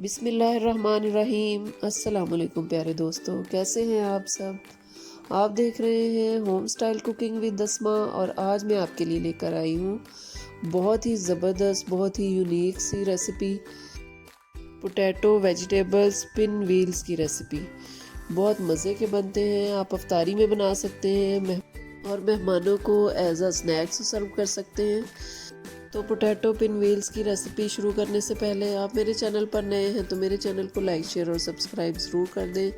बिस्मिल्लाहिर्रहमानिर्रहीम। अस्सलाम वालेकुम प्यारे दोस्तों, कैसे हैं आप सब। आप देख रहे हैं होम स्टाइल कुकिंग विद दस्मा और आज मैं आपके लिए लेकर आई हूँ बहुत ही ज़बरदस्त, बहुत ही यूनिक सी recipe, potato vegetables pinwheels की रेसिपी। बहुत मज़े के बनते हैं। आप अफ्तारी में बना सकते हैं और मेहमानों को एज अ स्नैक्स सर्व कर सकते हैं। तो पोटैटो पिन व्हील्स की रेसिपी शुरू करने से पहले आप मेरे चैनल पर नए हैं तो मेरे चैनल को लाइक, शेयर और सब्सक्राइब ज़रूर कर दें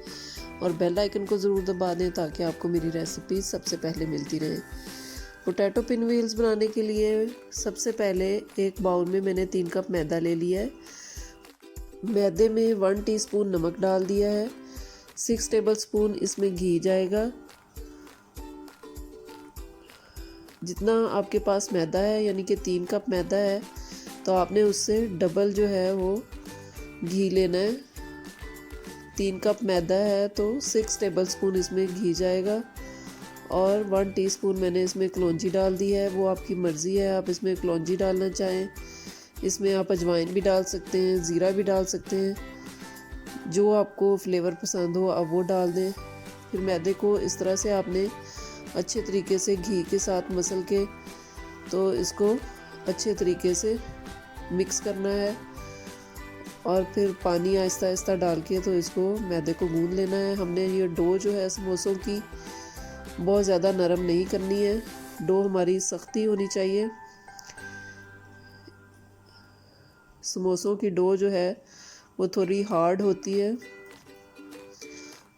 और बेल आइकन को ज़रूर दबा दें ताकि आपको मेरी रेसिपी सबसे पहले मिलती रहे। पोटैटो पिन व्हील्स बनाने के लिए सबसे पहले एक बाउल में मैंने 3 कप मैदा ले लिया है। मैदे में 1 टीस्पून नमक डाल दिया है। 6 टेबलस्पून इसमें घी जाएगा। जितना आपके पास मैदा है, यानी कि 3 कप मैदा है, तो आपने उससे डबल जो है वो घी लेना है। 3 कप मैदा है तो 6 टेबलस्पून इसमें घी जाएगा और 1 टीस्पून मैंने इसमें कलौंजी डाल दी है। वो आपकी मर्ज़ी है, आप इसमें कलौंजी डालना चाहें, इसमें आप अजवाइन भी डाल सकते हैं, ज़ीरा भी डाल सकते हैं, जो आपको फ्लेवर पसंद हो आप वो डाल दें। फिर मैदे को इस तरह से आपने अच्छे तरीके से घी के साथ मसल के तो इसको अच्छे तरीके से मिक्स करना है और फिर पानी आहिस्ता आहिस्ता डाल के तो इसको मैदे को गूंद लेना है। हमने ये डो जो है समोसों की बहुत ज़्यादा नरम नहीं करनी है, डो हमारी सख्ती होनी चाहिए। समोसों की डो जो है वो थोड़ी हार्ड होती है,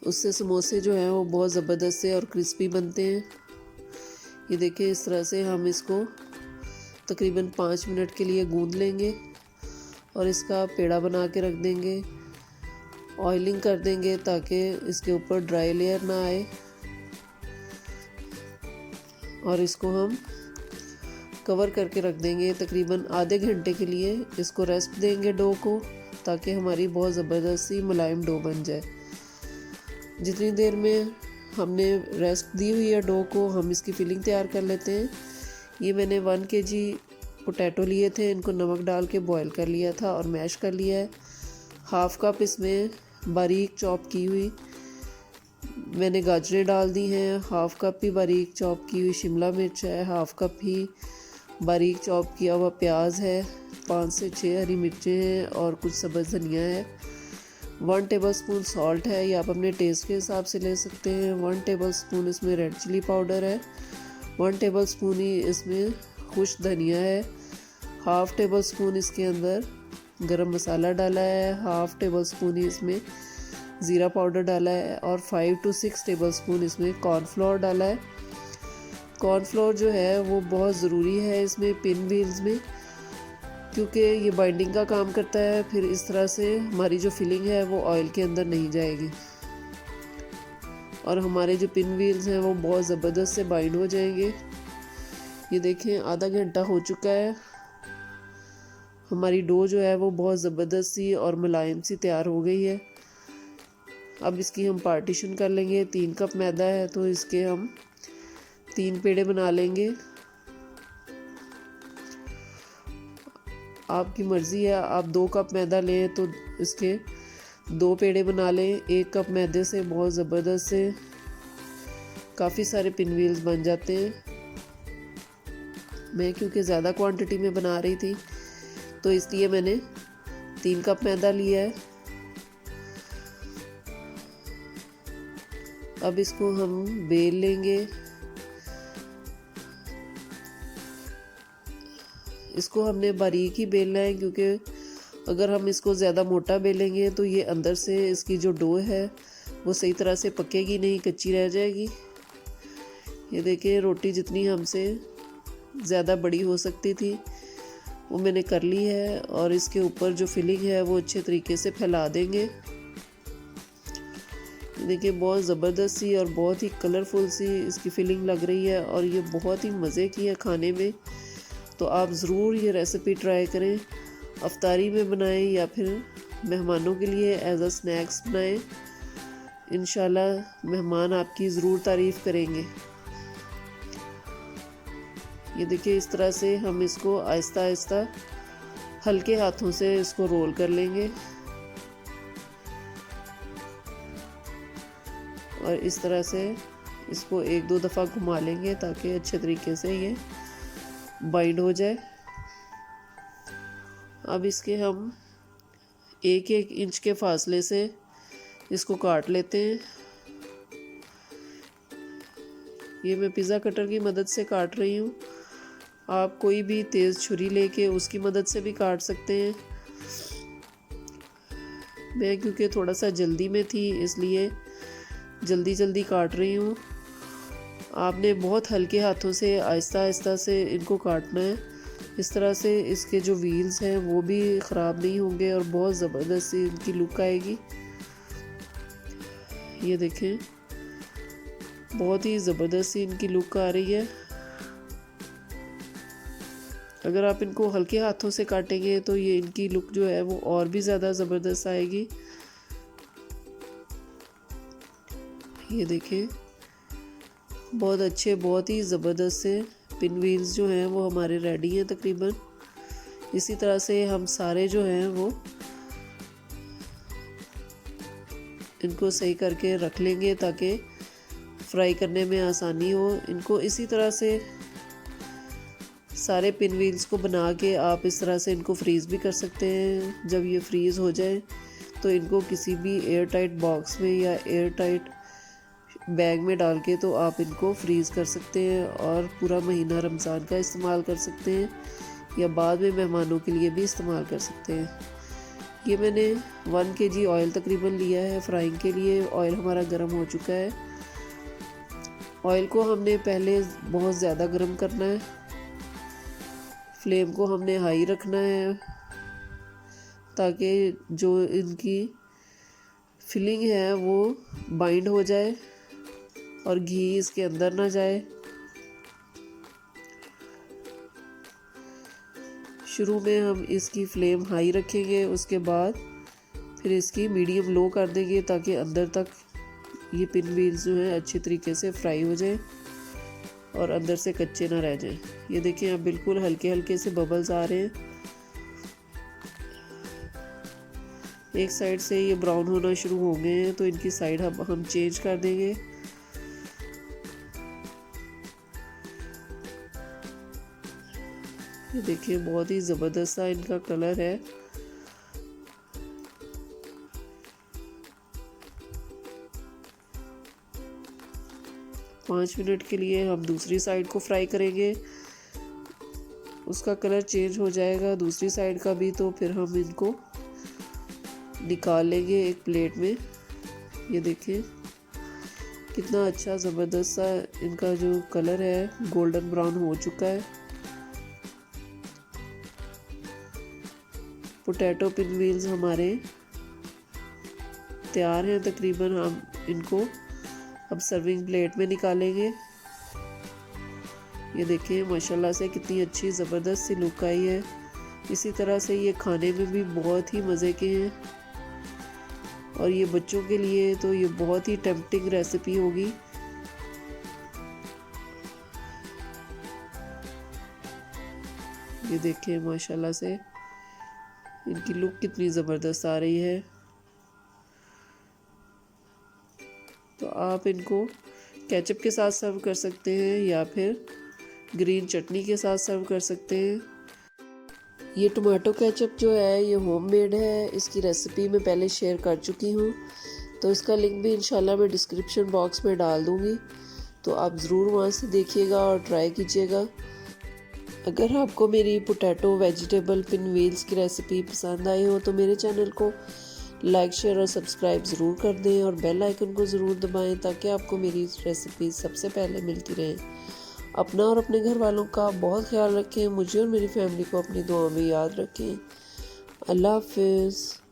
उससे समोसे जो हैं वो बहुत ज़बरदस्त से और क्रिस्पी बनते हैं। ये देखिए, इस तरह से हम इसको तकरीबन 5 मिनट के लिए गूंद लेंगे और इसका पेड़ा बना के रख देंगे। ऑयलिंग कर देंगे ताकि इसके ऊपर ड्राई लेयर ना आए और इसको हम कवर करके रख देंगे। तकरीबन आधे घंटे के लिए इसको रेस्ट देंगे डो को, ताकि हमारी बहुत ज़बरदस्त सी मुलायम डो बन जाए। जितनी देर में हमने रेस्ट दी हुई है डो को, हम इसकी फिलिंग तैयार कर लेते हैं। ये मैंने 1 kg पोटैटो लिए थे, इनको नमक डाल के बॉईल कर लिया था और मैश कर लिया है। 1/2 कप इसमें बारीक चॉप की हुई मैंने गाजरें डाल दी हैं। 1/2 कप ही बारीक चॉप की हुई शिमला मिर्च है। 1/2 कप ही बारीक चॉप किया हुआ प्याज है। 5 से 6 हरी मिर्चें हैं और कुछ सब्ज़ धनिया है। 1 टेबलस्पून सॉल्ट है, ये आप अपने टेस्ट के हिसाब से ले सकते हैं। 1 टेबलस्पून इसमें रेड चिली पाउडर है। 1 टेबलस्पून ही इसमें खुश्क धनिया है। 1/2 टेबलस्पून इसके अंदर गरम मसाला डाला है। 1/2 टेबलस्पून ही इसमें ज़ीरा पाउडर डाला है और 5 to 6 टेबलस्पून इसमें कॉर्नफ्लोर डाला है। कॉर्नफ्लोर जो है वो बहुत ज़रूरी है इसमें पिन व्हील्स में, क्योंकि ये बाइंडिंग का काम करता है। फिर इस तरह से हमारी जो फिलिंग है वो ऑयल के अंदर नहीं जाएगी और हमारे जो पिन व्हील्स हैं वो बहुत ज़बरदस्त से बाइंड हो जाएंगे। ये देखें, आधा घंटा हो चुका है। हमारी डो जो है वो बहुत ज़बरदस्त सी और मुलायम सी तैयार हो गई है। अब इसकी हम पार्टीशन कर लेंगे। 3 कप मैदा है तो इसके हम 3 पेड़े बना लेंगे। आपकी मर्ज़ी है, आप 2 कप मैदा लें तो इसके 2 पेड़े बना लें। 1 कप मैदे से बहुत ज़बरदस्त से काफ़ी सारे पिन व्हील्स बन जाते हैं। मैं क्योंकि ज़्यादा क्वांटिटी में बना रही थी तो इसलिए मैंने 3 कप मैदा लिया है। अब इसको हम बेल लेंगे। इसको हमने बारीक ही बेलना है, क्योंकि अगर हम इसको ज़्यादा मोटा बेलेंगे तो ये अंदर से इसकी जो डो है वो सही तरह से पकेगी नहीं, कच्ची रह जाएगी। ये देखिए, रोटी जितनी हमसे ज़्यादा बड़ी हो सकती थी वो मैंने कर ली है और इसके ऊपर जो फिलिंग है वो अच्छे तरीके से फैला देंगे। देखिए, बहुत ज़बरदस्त सी और बहुत ही कलरफुल सी इसकी फिलिंग लग रही है और ये बहुत ही मज़े की है खाने में। तो आप ज़रूर ये रेसिपी ट्राई करें, अफ्तारी में बनाएं या फिर मेहमानों के लिए एज अ स्नैक्स बनाएं। इंशाल्लाह मेहमान आपकी ज़रूर तारीफ़ करेंगे। ये देखिए, इस तरह से हम इसको आहिस्ता आहिस्ता हल्के हाथों से इसको रोल कर लेंगे। और इस तरह से इसको 1-2 दफ़ा घुमा लेंगे ताकि अच्छे तरीके से ये बाइंड हो जाए। अब इसके हम 1-1 इंच के फासले से इसको काट लेते हैं। ये मैं पिज़्ज़ा कटर की मदद से काट रही हूँ। आप कोई भी तेज़ छुरी लेके उसकी मदद से भी काट सकते हैं। मैं क्योंकि थोड़ा सा जल्दी में थी इसलिए जल्दी काट रही हूँ। आपने बहुत हल्के हाथों से आहिस्ता आहिस्ता से इनको काटना है। इस तरह से इसके जो व्हील्स हैं वो भी ख़राब नहीं होंगे और बहुत ज़बरदस्त इनकी लुक आएगी। ये देखें, बहुत ही ज़बरदस्त इनकी लुक आ रही है। अगर आप इनको हल्के हाथों से काटेंगे तो ये इनकी लुक जो है वो और भी ज़्यादा ज़बरदस्त आएगी। ये देखें, बहुत अच्छे, बहुत ही ज़बरदस्त से पिन व्हील्स जो हैं वो हमारे रेडी हैं तकरीबन। इसी तरह से हम सारे जो हैं वो इनको सही करके रख लेंगे ताकि फ्राई करने में आसानी हो। इनको इसी तरह से सारे पिन व्हील्स को बना के आप इस तरह से इनको फ्रीज़ भी कर सकते हैं। जब ये फ्रीज़ हो जाए तो इनको किसी भी एयर टाइट बॉक्स में या एयर टाइट बैग में डाल के तो आप इनको फ्रीज़ कर सकते हैं और पूरा महीना रमज़ान का इस्तेमाल कर सकते हैं या बाद में मेहमानों के लिए भी इस्तेमाल कर सकते हैं। ये मैंने 1 kg ऑयल तकरीबन लिया है फ्राइंग के लिए। ऑयल हमारा गर्म हो चुका है। ऑयल को हमने पहले बहुत ज़्यादा गर्म करना है। फ्लेम को हमने हाई रखना है ताकि जो इनकी फिलिंग है वो बाइंड हो जाए और घी इसके अंदर ना जाए। शुरू में हम इसकी फ्लेम हाई रखेंगे, उसके बाद फिर इसकी मीडियम लो कर देंगे ताकि अंदर तक ये पिन व्हील्स जो हैं अच्छे तरीके से फ्राई हो जाए और अंदर से कच्चे ना रह जाएं। ये देखिए, अब बिल्कुल हल्के हल्के से बबल्स आ रहे हैं। एक साइड से ये ब्राउन होना शुरू हो गए हैं तो इनकी साइड हम चेंज कर देंगे। ये देखिए, बहुत ही ज़बरदस्त सा इनका कलर है। पाँच मिनट के लिए हम दूसरी साइड को फ्राई करेंगे। उसका कलर चेंज हो जाएगा दूसरी साइड का भी, तो फिर हम इनको निकाल लेंगे एक प्लेट में। ये देखिए कितना अच्छा ज़बरदस्त सा इनका जो कलर है गोल्डन ब्राउन हो चुका है। पोटैटो पिन व्हील्स हमारे तैयार हैं तकरीबन। हम इनको अब सर्विंग प्लेट में निकालेंगे। ये देखिए माशाल्लाह से कितनी अच्छी ज़बरदस्त सी लुक आई है। इसी तरह से ये खाने में भी बहुत ही मज़े के हैं और ये बच्चों के लिए तो ये बहुत ही टेम्पटिंग रेसिपी होगी। ये देखिए माशाल्लाह से इनकी लुक कितनी ज़बरदस्त आ रही है। तो आप इनको केचप के साथ सर्व कर सकते हैं या फिर ग्रीन चटनी के साथ सर्व कर सकते हैं। ये टमाटो केचप जो है ये होममेड है। इसकी रेसिपी मैं पहले शेयर कर चुकी हूँ, तो इसका लिंक भी इंशाल्लाह मैं डिस्क्रिप्शन बॉक्स में डाल दूँगी, तो आप ज़रूर वहाँ से देखिएगा और ट्राई कीजिएगा। अगर आपको मेरी पोटैटो वेजिटेबल पिन व्हील्स की रेसिपी पसंद आई हो तो मेरे चैनल को लाइक, शेयर और सब्सक्राइब ज़रूर कर दें और बेल आइकन को ज़रूर दबाएं ताकि आपको मेरी रेसिपी सबसे पहले मिलती रहे। अपना और अपने घर वालों का बहुत ख्याल रखें। मुझे और मेरी फैमिली को अपनी दुआ में याद रखें। अल्लाह हाफ़िज़।